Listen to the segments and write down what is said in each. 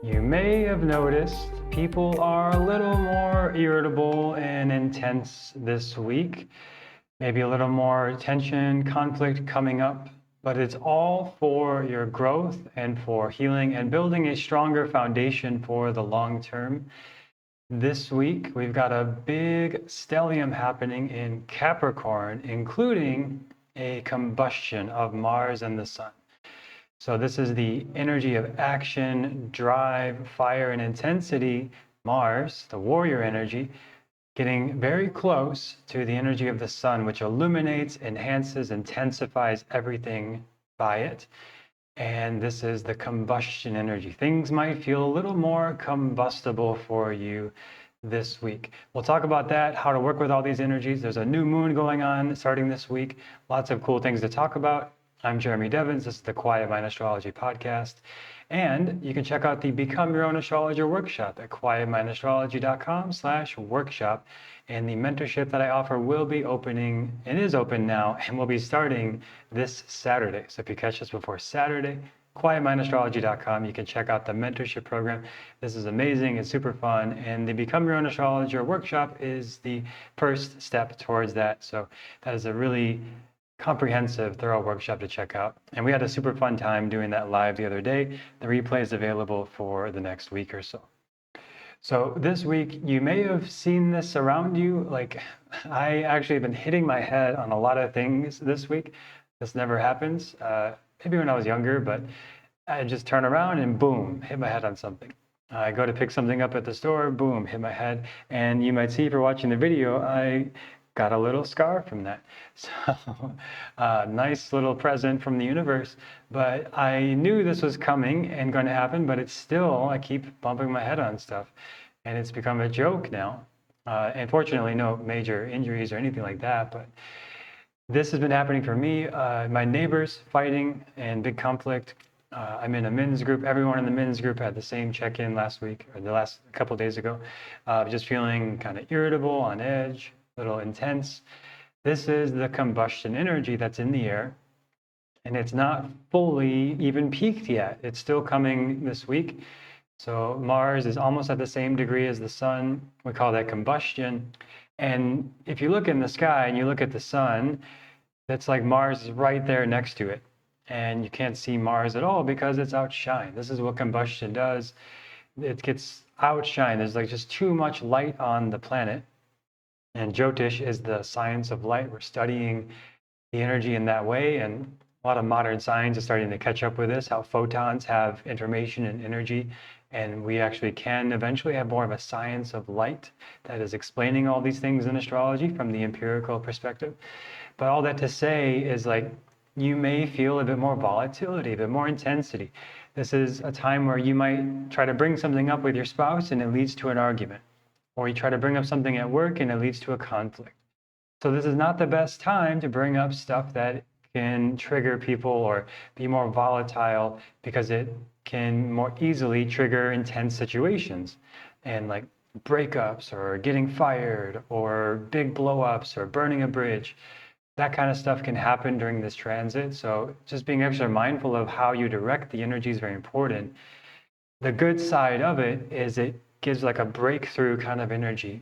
You may have noticed people are a little more irritable and intense this week. Maybe a little more tension, conflict coming up, but it's all for your growth and for healing and building a stronger foundation for the long term. This week, we've got a big stellium happening in Capricorn, including a combustion of Mars and the Sun. So this is the energy of action, drive, fire, and intensity. Mars, the warrior energy, getting very close to the energy of the Sun, which illuminates, enhances, intensifies everything by it. And this is the combustion energy. Things might feel a little more combustible for you this week. We'll talk about that, how to work with all these energies. There's a new moon going on starting this week. Lots of cool things to talk about. I'm Jeremy Devins. This is the Quietmind Astrology podcast. And you can check out the Become Your Own Astrologer workshop at quietmindastrology.com/workshop. And the mentorship that I offer will be opening and is open now and will be starting this Saturday. So if you catch us before Saturday, quietmindastrology.com, you can check out the mentorship program. This is amazing. It's super fun. And the Become Your Own Astrologer workshop is the first step towards that. So that is a really comprehensive, thorough workshop to check out. And we had a super fun time doing that live the other day. The replay is available for the next week or so. So this week, you may have seen this around you. Like, I actually have been hitting my head on a lot of things this week. This never happens. Maybe when I was younger, but I just turn around and boom, hit my head on something. I go to pick something up at the store, boom, hit my head. And you might see if you're watching the video, I got a little scar from that. So nice little present from the universe. But I knew this was coming and going to happen, but it's still, I keep bumping my head on stuff. And it's become a joke now. And fortunately, no major injuries or anything like that. But this has been happening for me. My neighbors fighting and big conflict. I'm in a men's group. Everyone in the men's group had the same check-in last week, or the last couple of days ago. Just feeling kind of irritable, on edge, a little intense. This is the combustion energy that's in the air, and it's not fully even peaked yet. It's still coming this week. So Mars is almost at the same degree as the Sun. We call that combustion. And if you look in the sky and you look at the Sun, that's like Mars is right there next to it. And you can't see Mars at all because it's outshined. This is what combustion does. It gets outshined. There's like just too much light on the planet. And Jyotish is the science of light. We're studying the energy in that way. And a lot of modern science is starting to catch up with this, how photons have information and energy. And we actually can eventually have more of a science of light that is explaining all these things in astrology from the empirical perspective. But all that to say is, like, you may feel a bit more volatility, a bit more intensity. This is a time where you might try to bring something up with your spouse and it leads to an argument. Or you try to bring up something at work and it leads to a conflict. So this is not the best time to bring up stuff that can trigger people or be more volatile, because it can more easily trigger intense situations and like breakups or getting fired or big blowups or burning a bridge. That kind of stuff can happen during this transit. So just being extra mindful of how you direct the energy is very important. The good side of it is it gives like a breakthrough kind of energy.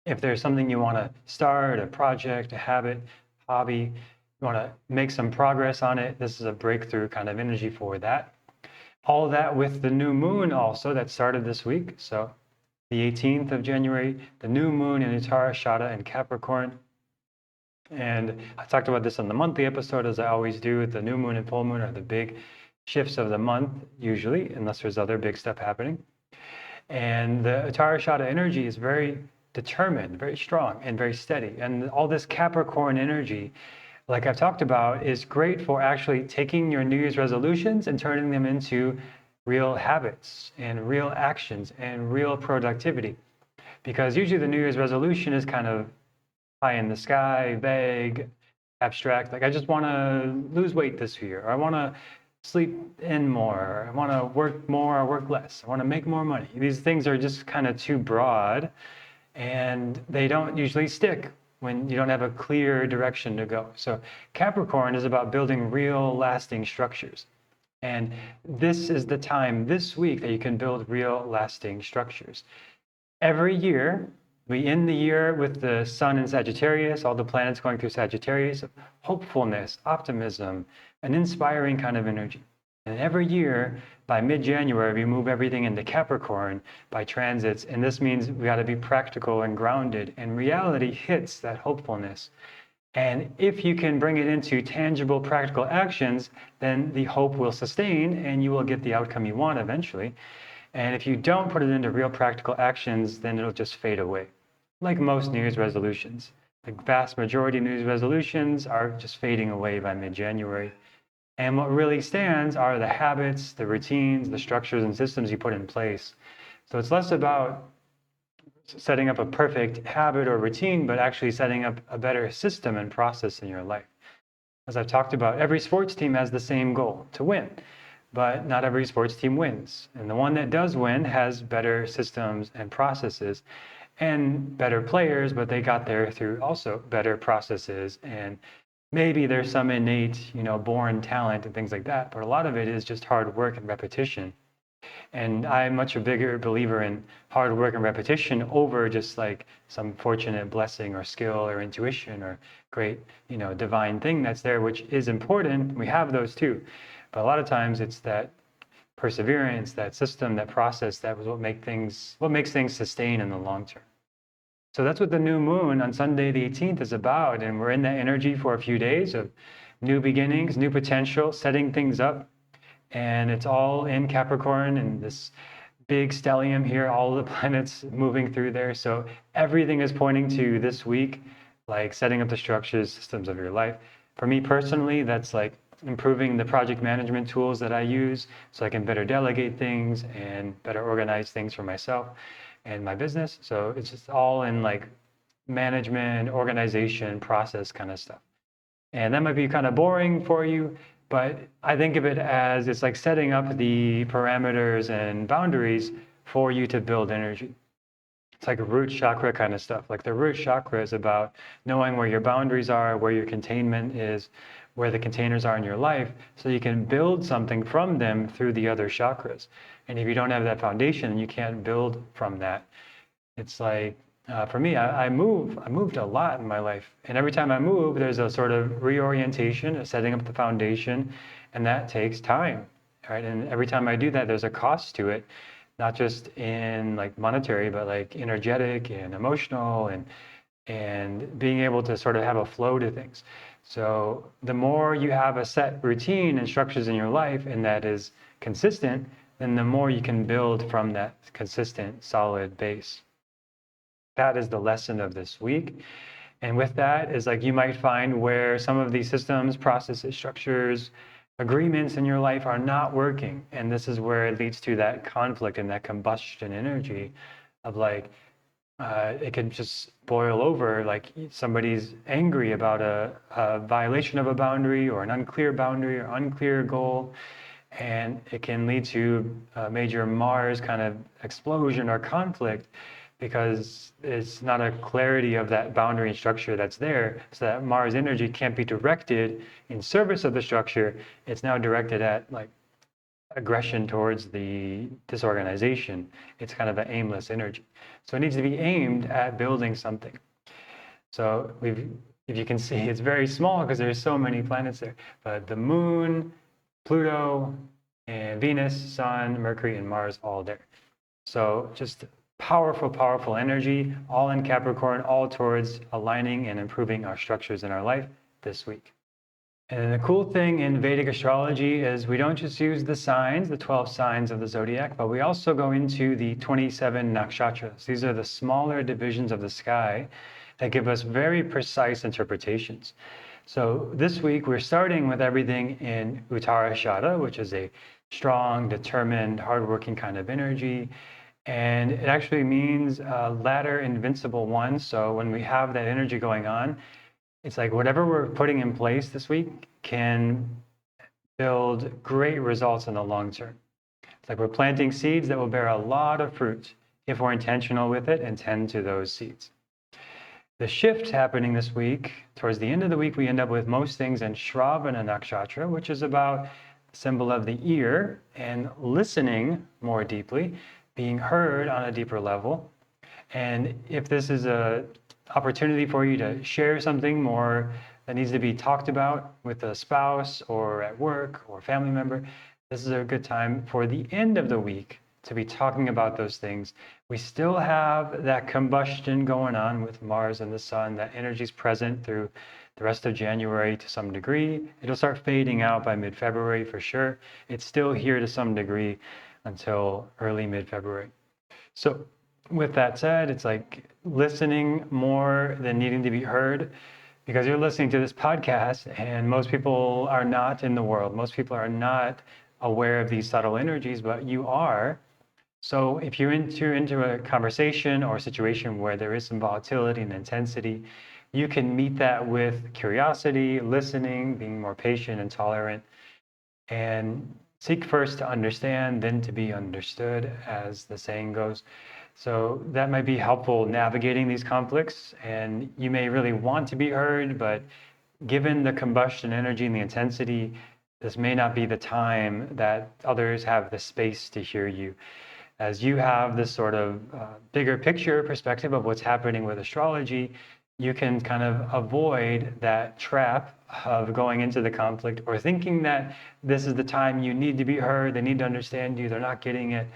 If there's something you want to start, a project, a habit, hobby, you want to make some progress on it, this is a breakthrough kind of energy for that. All that with the new moon also that started this week. So the 18th of January, the new moon in Uttara Ashada in Capricorn. And I talked about this on the monthly episode, as I always do. The new moon and full moon are the big shifts of the month, usually, unless there's other big stuff happening. And the Uttara Ashada energy is very determined, very strong, and very steady. And all this Capricorn energy, like I've talked about, is great for actually taking your New Year's resolutions and turning them into real habits and real actions and real productivity. Because usually the New Year's resolution is kind of high in the sky, vague, abstract. Like, I just want to lose weight this year, or I want to sleep in more, or I want to work more or work less, I want to make more money. These things are just kind of too broad, and they don't usually stick when you don't have a clear direction to go. So Capricorn is about building real lasting structures. And this is the time this week that you can build real lasting structures. Every year, we end the year with the sun in Sagittarius, all the planets going through Sagittarius, hopefulness, optimism, an inspiring kind of energy. And every year, by mid-January, we move everything into Capricorn by transits. And this means we got to be practical and grounded. And reality hits that hopefulness. And if you can bring it into tangible, practical actions, then the hope will sustain and you will get the outcome you want eventually. And if you don't put it into real practical actions, then it'll just fade away. Like most New Year's resolutions. The vast majority of New Year's resolutions are just fading away by mid-January. And what really stands are the habits, the routines, the structures and systems you put in place. So it's less about setting up a perfect habit or routine, but actually setting up a better system and process in your life. As I've talked about, every sports team has the same goal, to win. But not every sports team wins. And the one that does win has better systems and processes and better players, but they got there through also better processes. And maybe there's some innate, born talent and things like that, but a lot of it is just hard work and repetition. And I'm much a bigger believer in hard work and repetition over just like some fortunate blessing or skill or intuition or great, divine thing that's there, which is important. We have those too. But a lot of times it's that perseverance, that system, that process, that was what makes things sustain in the long term. So that's what the new moon on Sunday the 18th is about. And we're in that energy for a few days of new beginnings, new potential, setting things up. And it's all in Capricorn and this big stellium here, all the planets moving through there. So everything is pointing to this week, like setting up the structures, systems of your life. For me personally, that's like improving the project management tools that I use so I can better delegate things and better organize things for myself and my business. So it's just all in like management, organization, process kind of stuff. And that might be kind of boring for you, but I think of it as it's like setting up the parameters and boundaries for you to build energy. It's like a root chakra kind of stuff. Like the root chakra is about knowing where your boundaries are, where your containment is, where the containers are in your life, so you can build something from them through the other chakras. And if you don't have that foundation, you can't build from that. It's like, for me, I moved a lot in my life. And every time I move, there's a sort of reorientation, a setting up the foundation, and that takes time, right? And every time I do that, there's a cost to it, not just in like monetary, but like energetic and emotional and being able to sort of have a flow to things. So the more you have a set routine and structures in your life and that is consistent, then the more you can build from that consistent, solid base. That is the lesson of this week. And with that is like you might find where some of these systems, processes, structures, agreements in your life are not working. And this is where it leads to that conflict and that combustion energy of like, it can just boil over, like somebody's angry about a violation of a boundary or an unclear boundary or unclear goal, and it can lead to a major Mars kind of explosion or conflict because it's not a clarity of that boundary and structure that's there. So that Mars energy can't be directed in service of the structure. It's now directed at like aggression towards the disorganization. It's kind of an aimless energy. So it needs to be aimed at building something. So if you can see, it's very small because there's so many planets there. But the moon, Pluto, and Venus, Sun, Mercury, and Mars all there. So just powerful, powerful energy, all in Capricorn, all towards aligning and improving our structures in our life this week. And the cool thing in Vedic astrology is we don't just use the signs, the 12 signs of the zodiac, but we also go into the 27 nakshatras. These are the smaller divisions of the sky that give us very precise interpretations. So this week we're starting with everything in Uttara Ashada, which is a strong, determined, hardworking kind of energy. And it actually means latter invincible one. So when we have that energy going on, it's like whatever we're putting in place this week can build great results in the long term. It's like we're planting seeds that will bear a lot of fruit if we're intentional with it and tend to those seeds. The shift happening this week, towards the end of the week, we end up with most things in Shravana nakshatra, which is about symbol of the ear and listening more deeply, being heard on a deeper level. And if this is a opportunity for you to share something more that needs to be talked about with a spouse or at work or family member, this is a good time for the end of the week to be talking about those things. We still have that combustion going on with Mars and the Sun. That energy is present through the rest of January to some degree. It'll start fading out by mid-February for sure. It's still here to some degree until early mid-February. So with that said, it's like listening more than needing to be heard, because you're listening to this podcast and most people are not in the world. Most people are not aware of these subtle energies, but you are. So if you're into a conversation or a situation where there is some volatility and intensity, you can meet that with curiosity, listening, being more patient and tolerant, and seek first to understand, then to be understood, as the saying goes. So that might be helpful navigating these conflicts, and you may really want to be heard, but given the combustion energy and the intensity, this may not be the time that others have the space to hear you. As you have this sort of bigger picture perspective of what's happening with astrology, you can kind of avoid that trap of going into the conflict or thinking that this is the time you need to be heard, they need to understand you, they're not getting it.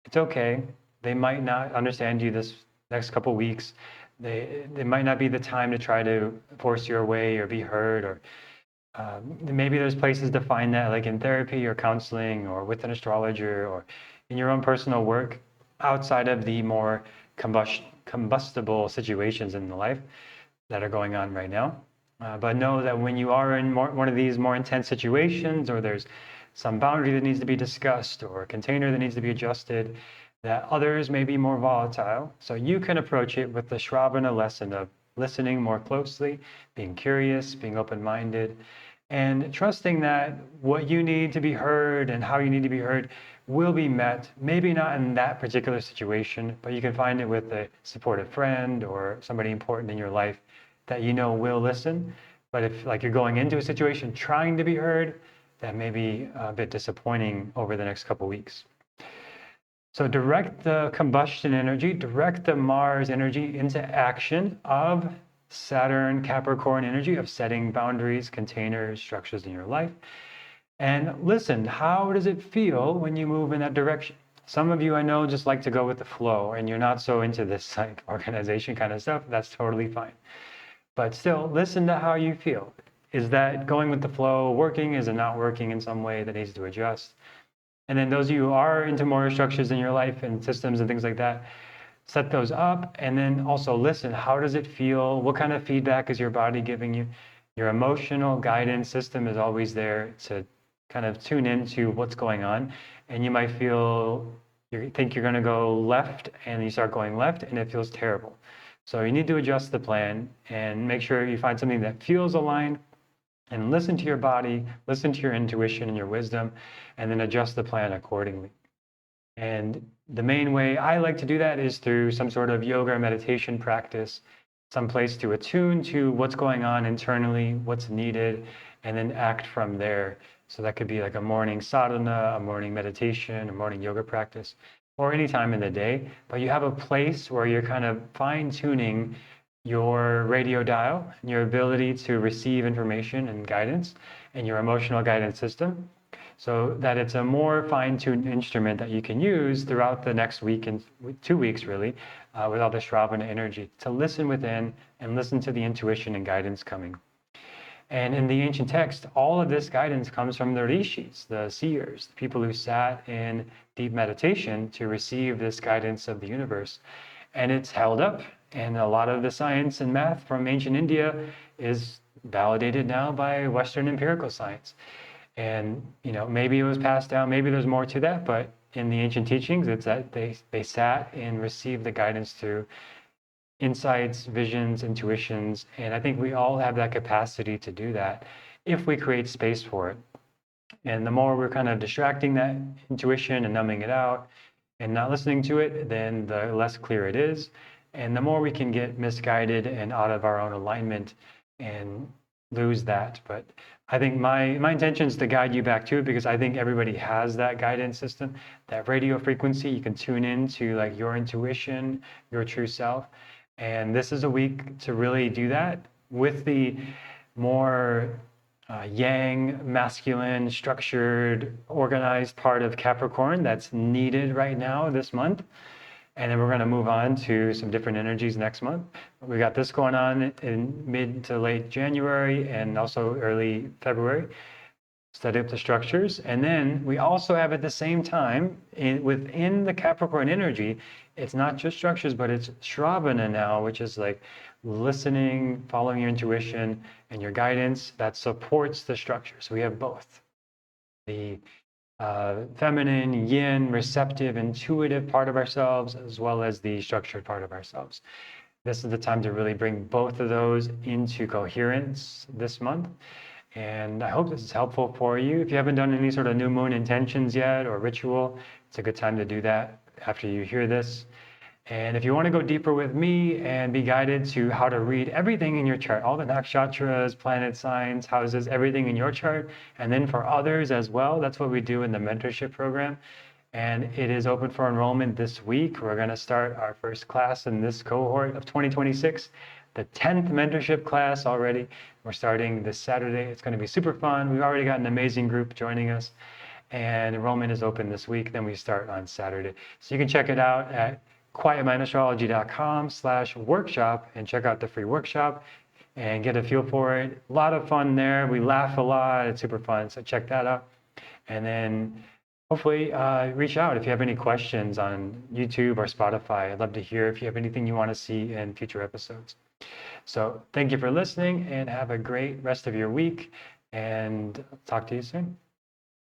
It's okay. They might not understand you this next couple of weeks. They might not be the time to try to force your way or be heard, or maybe there's places to find that, like in therapy or counseling or with an astrologer or in your own personal work outside of the more combustible situations in the life that are going on right now. But know that when you are in one of these more intense situations, or there's some boundary that needs to be discussed or a container that needs to be adjusted, that others may be more volatile. So you can approach it with the Shravana lesson of listening more closely, being curious, being open-minded, and trusting that what you need to be heard and how you need to be heard will be met. Maybe not in that particular situation, but you can find it with a supportive friend or somebody important in your life that you know will listen. But if like you're going into a situation trying to be heard, that may be a bit disappointing over the next couple of weeks. So direct the combustion energy, direct the Mars energy into action of Saturn, Capricorn energy of setting boundaries, containers, structures in your life. And listen, how does it feel when you move in that direction? Some of you I know just like to go with the flow and you're not so into this like organization kind of stuff. That's totally fine. But still, listen to how you feel. Is that going with the flow working? Is it not working in some way that needs to adjust? And then those of you who are into more structures in your life and systems and things like that, set those up, and then also listen. How does it feel? What kind of feedback is your body giving you? Your emotional guidance system is always there to kind of tune into what's going on. And you might feel, you think you're going to go left, and you start going left, and it feels terrible. So you need to adjust the plan and make sure you find something that feels aligned, and listen to your body, listen to your intuition and your wisdom, and then adjust the plan accordingly. And the main way I like to do that is through some sort of yoga or meditation practice, some place to attune to what's going on internally, what's needed, and then act from there. So that could be like a morning sadhana, a morning meditation, a morning yoga practice, or any time in the day. But you have a place where you're kind of fine-tuning your radio dial, your ability to receive information and guidance, and your emotional guidance system, so that it's a more fine-tuned instrument that you can use throughout the next week and 2 weeks really, with all the Shravana energy, to listen within and listen to the intuition and guidance coming. And in the ancient text, all of this guidance comes from the rishis, the seers, the people who sat in deep meditation to receive this guidance of the universe. And it's held up, and a lot of the science and math from ancient India is validated now by Western empirical science. And maybe it was passed down, maybe there's more to that, but in the ancient teachings, it's that they sat and received the guidance through insights, visions, intuitions, and I think we all have that capacity to do that if we create space for it. And the more we're kind of distracting that intuition and numbing it out and not listening to it, then the less clear it is, and the more we can get misguided and out of our own alignment and lose that. But I think my intention is to guide you back to it, because I think everybody has that guidance system, that radio frequency. You can tune in to like your intuition, your true self. And this is a week to really do that with the more yang, masculine, structured, organized part of Capricorn that's needed right now this month. And then we're going to move on to some different energies next month. We got this going on in mid to late January and also early February. Study up the structures. And then we also have at the same time, within the Capricorn energy, it's not just structures, but it's Shravana now, which is like listening, following your intuition and your guidance that supports the structure. So we have both. The feminine, yin, receptive, intuitive part of ourselves, as well as the structured part of ourselves. This is the time to really bring both of those into coherence this month. And I hope this is helpful for you. If you haven't done any sort of new moon intentions yet or ritual, it's a good time to do that after you hear this. And if you want to go deeper with me and be guided to how to read everything in your chart, all the nakshatras, planet signs, houses, everything in your chart, and then for others as well, that's what we do in the mentorship program. And it is open for enrollment this week. We're going to start our first class in this cohort of 2026, the 10th mentorship class already. We're starting this Saturday. It's going to be super fun. We've already got an amazing group joining us, and enrollment is open this week. Then we start on Saturday. So you can check it out at quietmindastrology.com/workshop and check out the free workshop and get a feel for it. A lot of fun there. We laugh a lot. It's super fun. So check that out. And then hopefully reach out if you have any questions on YouTube or Spotify. I'd love to hear if you have anything you want to see in future episodes. So thank you for listening and have a great rest of your week, and talk to you soon.